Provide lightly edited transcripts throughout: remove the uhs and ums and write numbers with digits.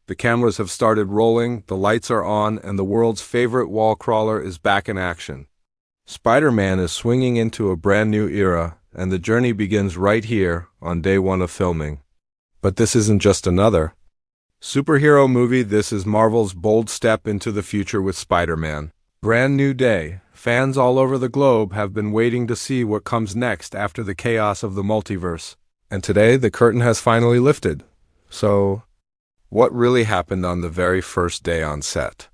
The cameras have started rolling, the lights are on, and the world's favorite wall crawler is back in action. Spider-Man is swinging into a brand new era, and the journey begins right here on day one of filming. But this isn't just another superhero movie. This is Marvel's bold step into the future with Spider-Man. Brand new day. Fans all over the globe have been waiting to see what comes next after the chaos of the multiverse. And today, the curtain has finally lifted. So, what really happened on the very first day on set?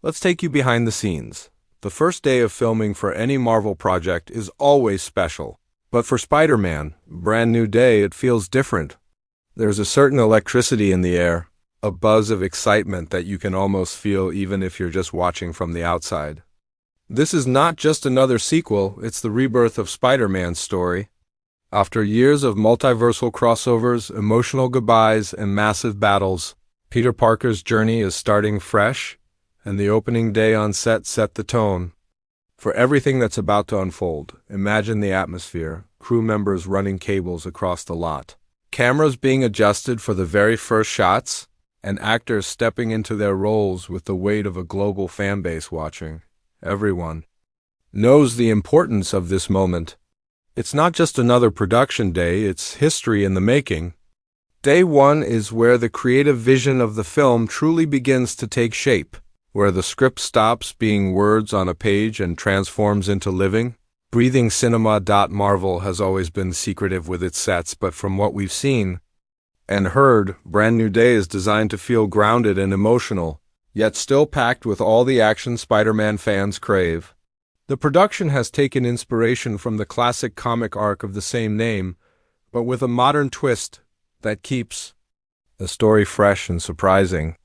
Let's take you behind the scenes. The first day of filming for any Marvel project is always special. But for Spider-Man, brand new day, it feels different. There's a certain electricity in the air, a buzz of excitement that you can almost feel even if you're just watching from the outside. This is not just another sequel, it's the rebirth of Spider-Man's story. After years of multiversal crossovers, emotional goodbyes, and massive battles, Peter Parker's journey is starting fresh, and the opening day on set the tone. For everything that's about to unfold, imagine the atmosphere, crew members running cables across the lot, cameras being adjusted for the very first shots, and actors stepping into their roles with the weight of a global fan base watching. Everyone knows the importance of this moment. It's not just another production day, it's history in the making. Day one is where the creative vision of the film truly begins to take shape, where the script stops being words on a page and transforms into living, breathing cinema. Marvel has always been secretive with its sets, but from what we've seen and heard, Brand New Day is designed to feel grounded and emotional, yet still packed with all the action Spider-Man fans crave. The production has taken inspiration from the classic comic arc of the same name, but with a modern twist that keeps the story fresh and surprising.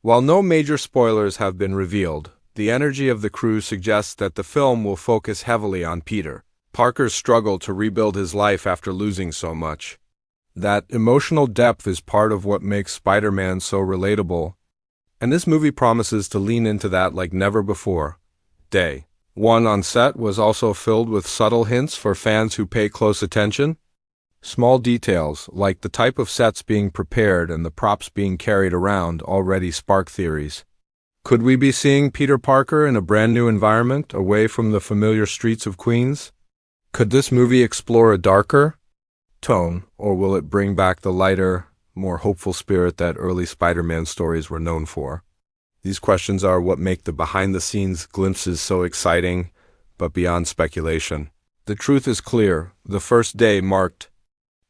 While no major spoilers have been revealed, the energy of the crew suggests that the film will focus heavily on Peter Parker's struggle to rebuild his life after losing so much. That emotional depth is part of what makes Spider-Man so relatable, and this movie promises to lean into that like never before. Day one on set was also filled with subtle hints for fans who pay close attention. Small details, like the type of sets being prepared and the props being carried around, already spark theories. Could we be seeing Peter Parker in a brand new environment, away from the familiar streets of Queens? Could this movie explore a darker tone, or will it bring back the lighter, more hopeful spirit that early Spider-Man stories were known for? These questions are what make the behind-the-scenes glimpses so exciting, but beyond speculation. The truth is clear. The first day marked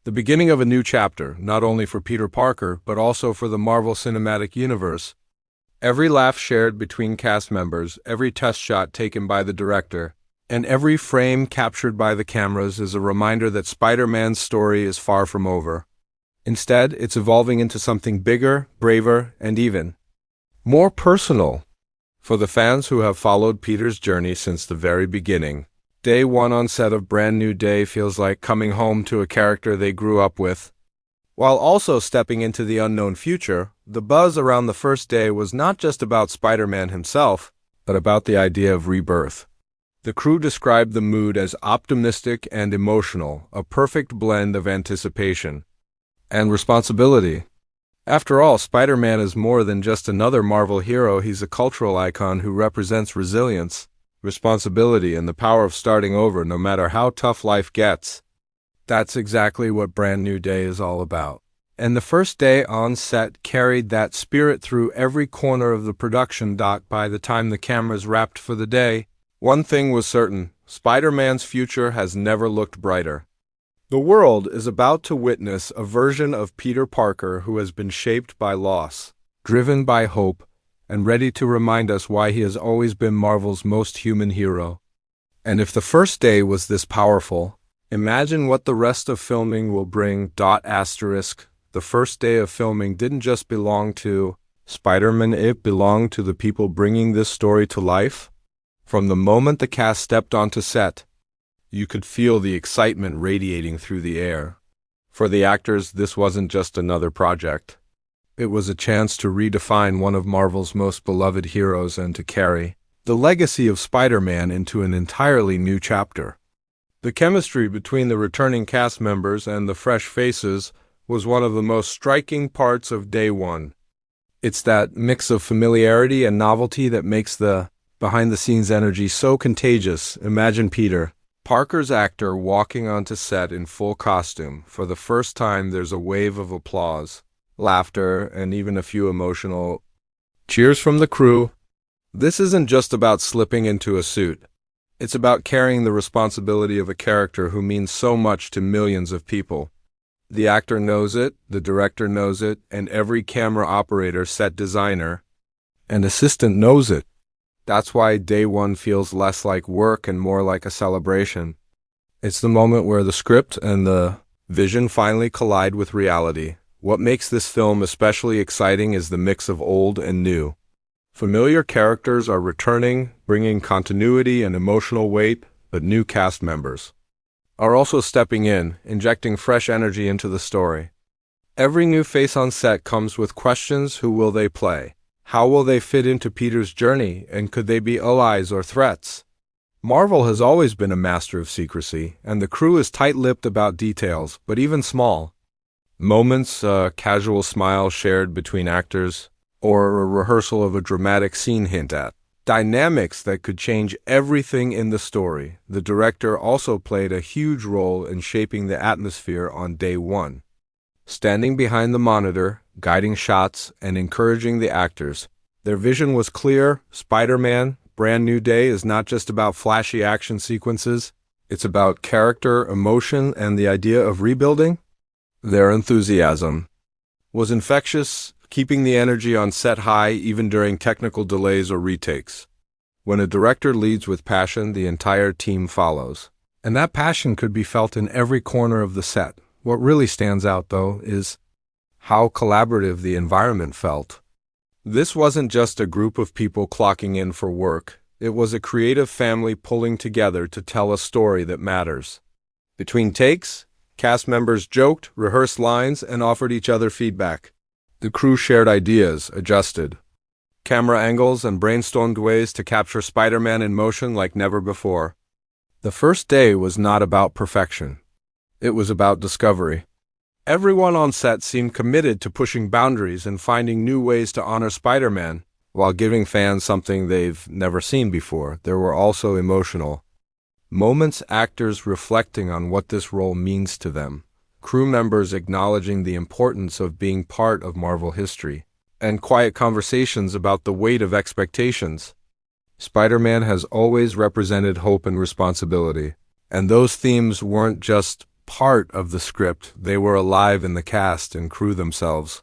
the beginning of a new chapter, not only for Peter Parker, but also for the Marvel Cinematic Universe. Every laugh shared between cast members, every test shot taken by the director, and every frame captured by the cameras is a reminder that Spider-Man's story is far from over. Instead, it's evolving into something bigger, braver, and even more personal. For the fans who have followed Peter's journey since the very beginning, day one on set of Brand New Day feels like coming home to a character they grew up with. While also stepping into the unknown future, the buzz around the first day was not just about Spider-Man himself, but about the idea of rebirth. The crew described the mood as optimistic and emotional, a perfect blend of anticipation and responsibility. After all, Spider-Man is more than just another Marvel hero. He's a cultural icon who represents resilience, responsibility, and the power of starting over no matter how tough life gets. That's exactly what Brand New Day is all about. And the first day on set carried that spirit through every corner of the production dock. By the time the cameras wrapped for the day, one thing was certain: Spider-Man's future has never looked brighter. The world is about to witness a version of Peter Parker who has been shaped by loss, driven by hope, and ready to remind us why he has always been Marvel's most human hero. And if the first day was this powerful, imagine what the rest of filming will bring. The first day of filming didn't just belong to Spider-Man, it belonged to the people bringing this story to life. From the moment the cast stepped onto set, you could feel the excitement radiating through the air. For the actors, this wasn't just another project. It was a chance to redefine one of Marvel's most beloved heroes and to carry the legacy of Spider-Man into an entirely new chapter. The chemistry between the returning cast members and the fresh faces was one of the most striking parts of day one. It's that mix of familiarity and novelty that makes the behind-the-scenes energy so contagious. Imagine Peter Parker's actor walking onto set in full costume. For the first time, there's a wave of applause, laughter, and even a few emotional cheers from the crew. This isn't just about slipping into a suit. It's about carrying the responsibility of a character who means so much to millions of people. The actor knows it, the director knows it, and every camera operator, set designer, and assistant knows it. That's why day one feels less like work and more like a celebration. It's the moment where the script and the vision finally collide with reality. What makes this film especially exciting is the mix of old and new. Familiar characters are returning, bringing continuity and emotional weight, but new cast members are also stepping in, injecting fresh energy into the story. Every new face on set comes with questions: who will they play? How will they fit into Peter's journey, and could they be allies or threats? Marvel has always been a master of secrecy, and the crew is tight-lipped about details, but even small moments, a casual smile shared between actors, or a rehearsal of a dramatic scene hint at dynamics that could change everything in the story. The director also played a huge role in shaping the atmosphere on day one. Standing behind the monitor, guiding shots, and encouraging the actors, their vision was clear. Spider-Man: Brand New Day is not just about flashy action sequences. It's about character, emotion, and the idea of rebuilding. Their enthusiasm was infectious, keeping the energy on set high even during technical delays or retakes. When a director leads with passion, the entire team follows. And that passion could be felt in every corner of the set. What really stands out, though, is how collaborative the environment felt. This wasn't just a group of people clocking in for work. It was a creative family pulling together to tell a story that matters. Between takes, cast members joked, rehearsed lines, and offered each other feedback. The crew shared ideas, adjusted camera angles, and brainstormed ways to capture Spider-Man in motion like never before. The first day was not about perfection. It was about discovery. Everyone on set seemed committed to pushing boundaries and finding new ways to honor Spider-Man, while giving fans something they've never seen before. There were also emotional moments, actors reflecting on what this role means to them, crew members acknowledging the importance of being part of Marvel history, and quiet conversations about the weight of expectations. Spider-Man has always represented hope and responsibility, and those themes weren't just part of the script, they were alive in the cast and crew themselves.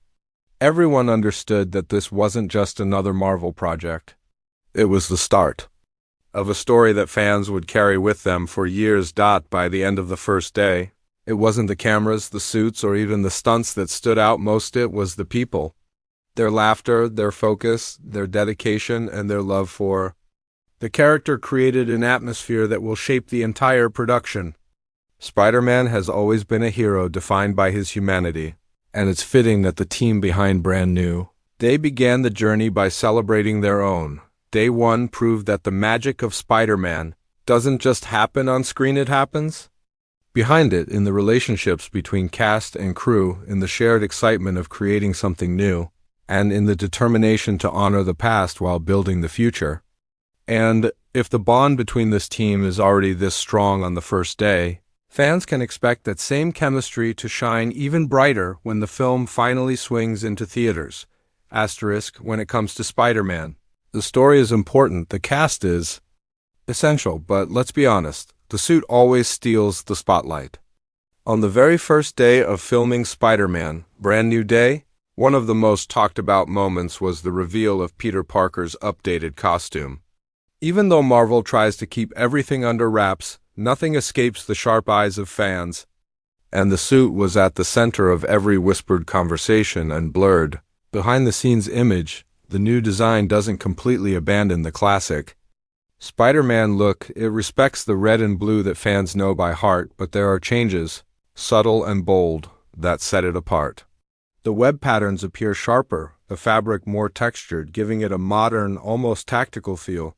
Everyone understood that this wasn't just another Marvel project. It was the start of a story that fans would carry with them for years. By the end of the first day, it wasn't the cameras, the suits, or even the stunts that stood out most. It was the people. Their laughter, their focus, their dedication, and their love for the character created an atmosphere that will shape the entire production. Spider-Man has always been a hero defined by his humanity, and it's fitting that the team behind Brand New Day began the journey by celebrating their own. Day one proved that the magic of Spider-Man doesn't just happen on screen, it happens behind it, in the relationships between cast and crew, in the shared excitement of creating something new, and in the determination to honor the past while building the future. And if the bond between this team is already this strong on the first day, fans can expect that same chemistry to shine even brighter when the film finally swings into theaters. Asterisk, when it comes to Spider-Man. The story is important, the cast is essential, but let's be honest, the suit always steals the spotlight. On the very first day of filming Spider-Man: Brand New Day, one of the most talked about moments was the reveal of Peter Parker's updated costume. Even though Marvel tries to keep everything under wraps, nothing escapes the sharp eyes of fans, and the suit was at the center of every whispered conversation and blurred behind-the-scenes image. The new design doesn't completely abandon the classic Spider-Man look. It respects the red and blue that fans know by heart, but there are changes, subtle and bold, that set it apart. The web patterns appear sharper, the fabric more textured, giving it a modern, almost tactical feel.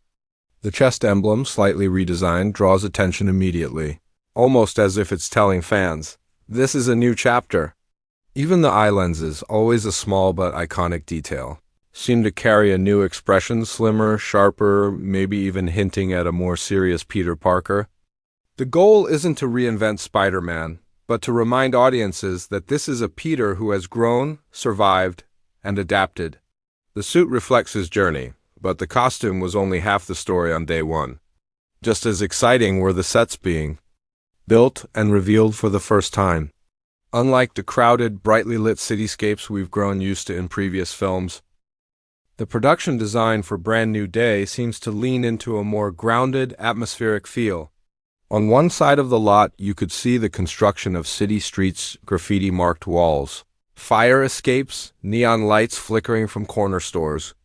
The chest emblem, slightly redesigned, draws attention immediately, almost as if it's telling fans, this is a new chapter. Even the eye lenses, always a small but iconic detail, seemed to carry a new expression, slimmer, sharper, maybe even hinting at a more serious Peter Parker. The goal isn't to reinvent Spider-Man, but to remind audiences that this is a Peter who has grown, survived, and adapted. The suit reflects his journey, but the costume was only half the story on day one. Just as exciting were the sets being built and revealed for the first time. Unlike the crowded, brightly lit cityscapes we've grown used to in previous films, the production design for Brand New Day seems to lean into a more grounded, atmospheric feel. On one side of the lot, you could see the construction of city streets' graffiti-marked walls, fire escapes, neon lights flickering from corner stores.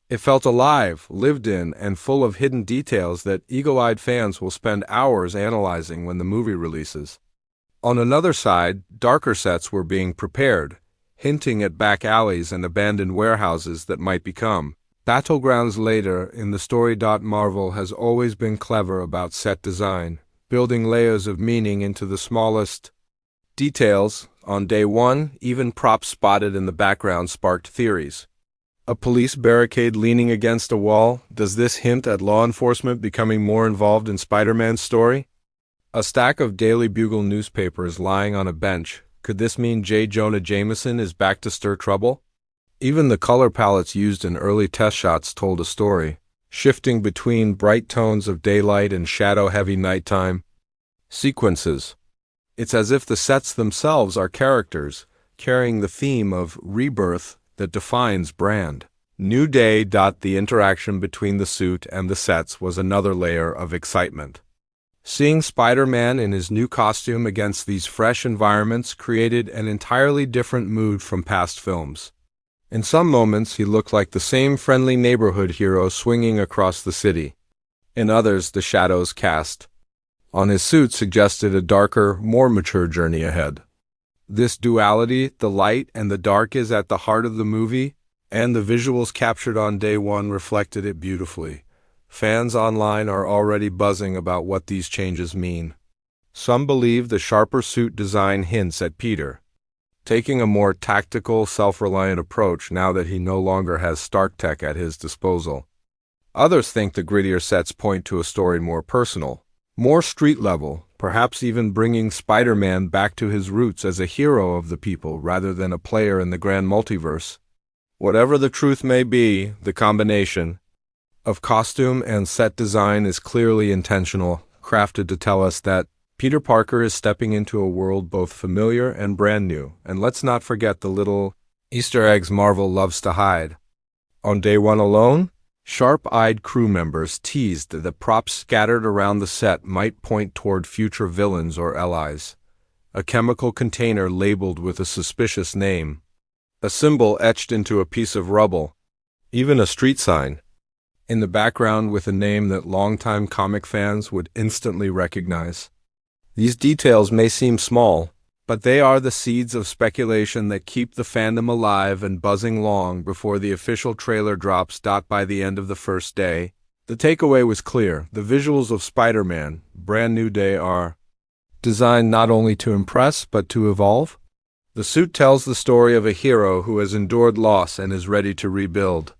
It felt alive, lived in, and full of hidden details that eagle-eyed fans will spend hours analyzing when the movie releases. On another side, darker sets were being prepared, hinting at back alleys and abandoned warehouses that might become battlegrounds later in the story. Marvel has always been clever about set design, building layers of meaning into the smallest details. On day one, even props spotted in the background sparked theories. A police barricade leaning against a wall? Does this hint at law enforcement becoming more involved in Spider-Man's story? A stack of Daily Bugle newspapers lying on a bench. Could this mean J. Jonah Jameson is back to stir trouble? Even the color palettes used in early test shots told a story, shifting between bright tones of daylight and shadow-heavy nighttime sequences. It's as if the sets themselves are characters, carrying the theme of rebirth that defines Brand New Day. The interaction between the suit and the sets was another layer of excitement. Seeing Spider-Man in his new costume against these fresh environments created an entirely different mood from past films. In some moments, he looked like the same friendly neighborhood hero swinging across the city. In others, the shadows cast on his suit suggested a darker, more mature journey ahead. This duality, the light and the dark, is at the heart of the movie, and the visuals captured on day one reflected it beautifully. Fans online are already buzzing about what these changes mean. Some believe the sharper suit design hints at Peter taking a more tactical, self-reliant approach now that he no longer has Stark tech at his disposal. Others think the grittier sets point to a story more personal, more street-level, perhaps even bringing Spider-Man back to his roots as a hero of the people rather than a player in the grand multiverse. Whatever the truth may be, the combination of costume and set design is clearly intentional, crafted to tell us that Peter Parker is stepping into a world both familiar and brand new. And let's not forget the little Easter eggs Marvel loves to hide. On day one alone, sharp-eyed crew members teased that props scattered around the set might point toward future villains or allies. A chemical container labeled with a suspicious name, a symbol etched into a piece of rubble, even a street sign in the background with a name that longtime comic fans would instantly recognize. These details may seem small, but they are the seeds of speculation that keep the fandom alive and buzzing long before the official trailer drops. By the end of the first day, the takeaway was clear. The visuals of Spider-Man, Brand New Day, are designed not only to impress but to evolve. The suit tells the story of a hero who has endured loss and is ready to rebuild.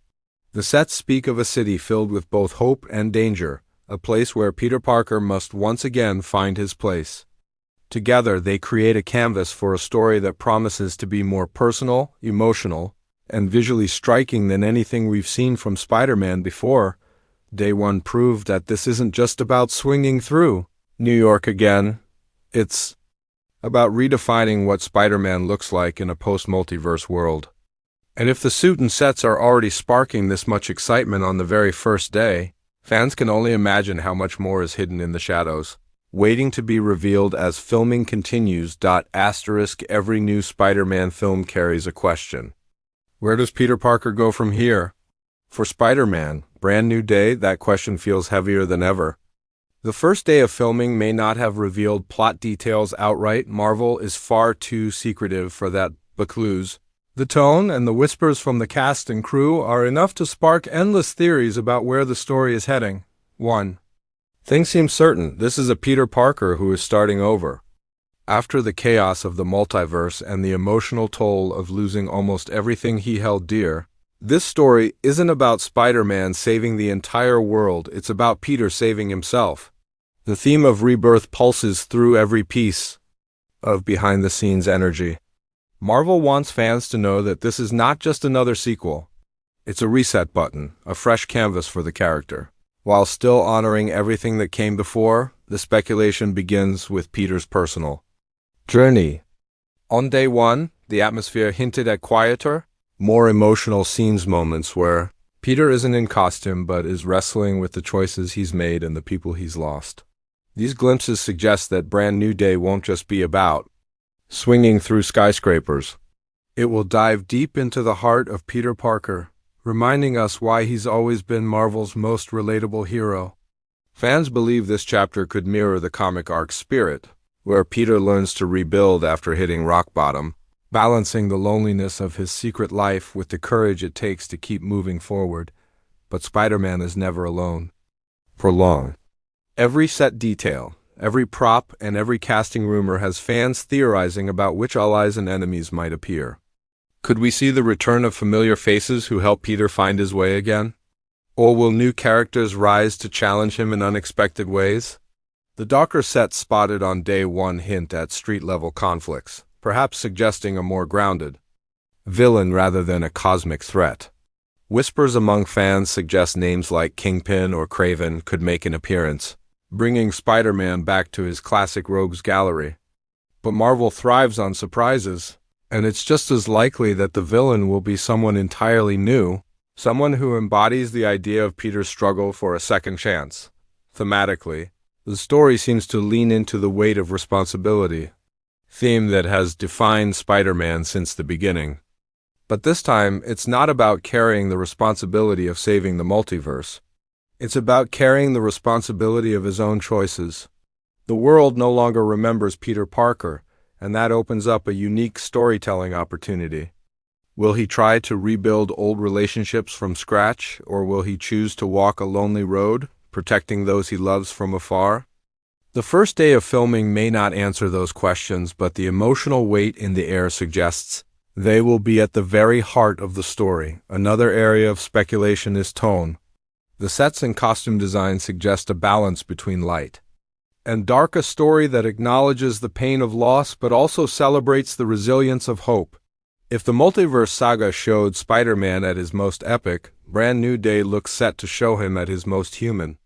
The sets speak of a city filled with both hope and danger, a place where Peter Parker must once again find his place. Together, they create a canvas for a story that promises to be more personal, emotional, and visually striking than anything we've seen from Spider-Man before. Day one proved that this isn't just about swinging through New York again. It's about redefining what Spider-Man looks like in a post-multiverse world. And if the suit and sets are already sparking this much excitement on the very first day, fans can only imagine how much more is hidden in the shadows, waiting to be revealed as filming continues. Every new Spider-Man film carries a question. Where does Peter Parker go from here? For Spider-Man, Brand New Day, that question feels heavier than ever. The first day of filming may not have revealed plot details outright. Marvel is far too secretive for that, but clues, the tone, and the whispers from the cast and crew are enough to spark endless theories about where the story is heading. 1. Things seem certain. This is a Peter Parker who is starting over. After the chaos of the multiverse and the emotional toll of losing almost everything he held dear, This story isn't about Spider-Man saving the entire world, it's about Peter saving himself. The theme of rebirth pulses through every piece of behind-the-scenes energy. Marvel wants fans to know that this is not just another sequel. It's a reset button, a fresh canvas for the character. While still honoring everything that came before, the speculation begins with Peter's personal journey. On day one, the atmosphere hinted at quieter, more emotional scenes, moments where Peter isn't in costume but is wrestling with the choices he's made and the people he's lost. These glimpses suggest that Brand New Day won't just be about swinging through skyscrapers. It will dive deep into the heart of Peter Parker, reminding us why he's always been Marvel's most relatable hero. Fans believe this chapter could mirror the comic arc Spirit, where Peter learns to rebuild after hitting rock bottom, balancing the loneliness of his secret life with the courage it takes to keep moving forward. But Spider-Man is never alone. For long. Every set detail, every prop, and every casting rumor has fans theorizing about which allies and enemies might appear. Could we see the return of familiar faces who help Peter find his way again? Or will new characters rise to challenge him in unexpected ways? The darker sets spotted on day one hint at street-level conflicts, perhaps suggesting a more grounded villain rather than a cosmic threat. Whispers among fans suggest names like Kingpin or Kraven could make an appearance, bringing Spider-Man back to his classic rogues gallery. But Marvel thrives on surprises, and it's just as likely that the villain will be someone entirely new, someone who embodies the idea of Peter's struggle for a second chance. Thematically, the story seems to lean into the weight of responsibility, theme that has defined Spider-Man since the beginning. But this time, it's not about carrying the responsibility of saving the multiverse. It's about carrying the responsibility of his own choices. The world no longer remembers Peter Parker, and that opens up a unique storytelling opportunity. Will he try to rebuild old relationships from scratch, or will he choose to walk a lonely road, protecting those he loves from afar? The first day of filming may not answer those questions, but the emotional weight in the air suggests they will be at the very heart of the story. Another area of speculation is tone. The sets and costume design suggest a balance between light and dark, a story that acknowledges the pain of loss but also celebrates the resilience of hope. If the Multiverse saga showed Spider-Man at his most epic, Brand New Day looks set to show him at his most human.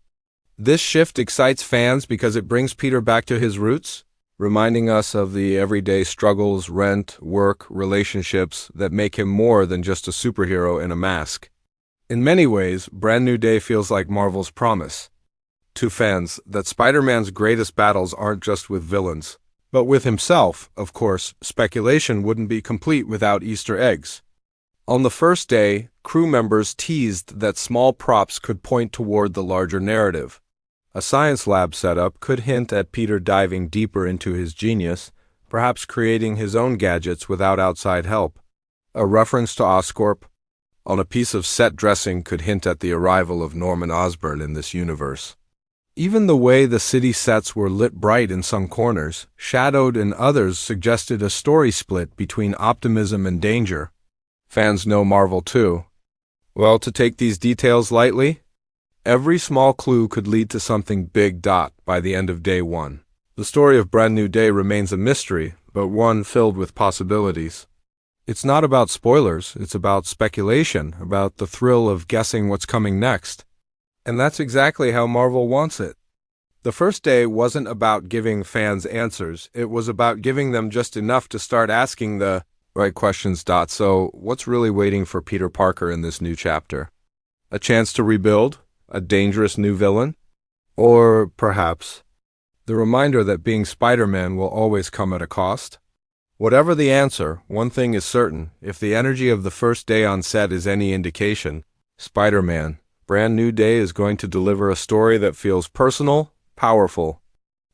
This shift excites fans because it brings Peter back to his roots, reminding us of the everyday struggles, rent, work, relationships that make him more than just a superhero in a mask. In many ways, Brand New Day feels like Marvel's promise to fans that Spider-Man's greatest battles aren't just with villains, but with himself. Of course, speculation wouldn't be complete without Easter eggs. On the first day, crew members teased that small props could point toward the larger narrative. A science lab setup could hint at Peter diving deeper into his genius, perhaps creating his own gadgets without outside help. A reference to Oscorp on a piece of set dressing could hint at the arrival of Norman Osborn in this universe. Even the way the city sets were lit bright in some corners, shadowed in others, suggested a story split between optimism and danger. Fans know Marvel too well to take these details lightly. Every small clue could lead to something big. By the end of day one, the story of Brand New Day remains a mystery, but one filled with possibilities. It's not about spoilers, it's about speculation, about the thrill of guessing what's coming next. And that's exactly how Marvel wants it. The first day wasn't about giving fans answers, it was about giving them just enough to start asking the right questions. So, what's really waiting for Peter Parker in this new chapter? A chance to rebuild? A dangerous new villain? Or, perhaps, the reminder that being Spider-Man will always come at a cost? Whatever the answer, one thing is certain: if the energy of the first day on set is any indication, Spider-Man, Brand New Day is going to deliver a story that feels personal, powerful,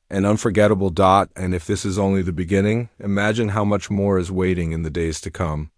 and unforgettable. And if this is only the beginning, imagine how much more is waiting in the days to come.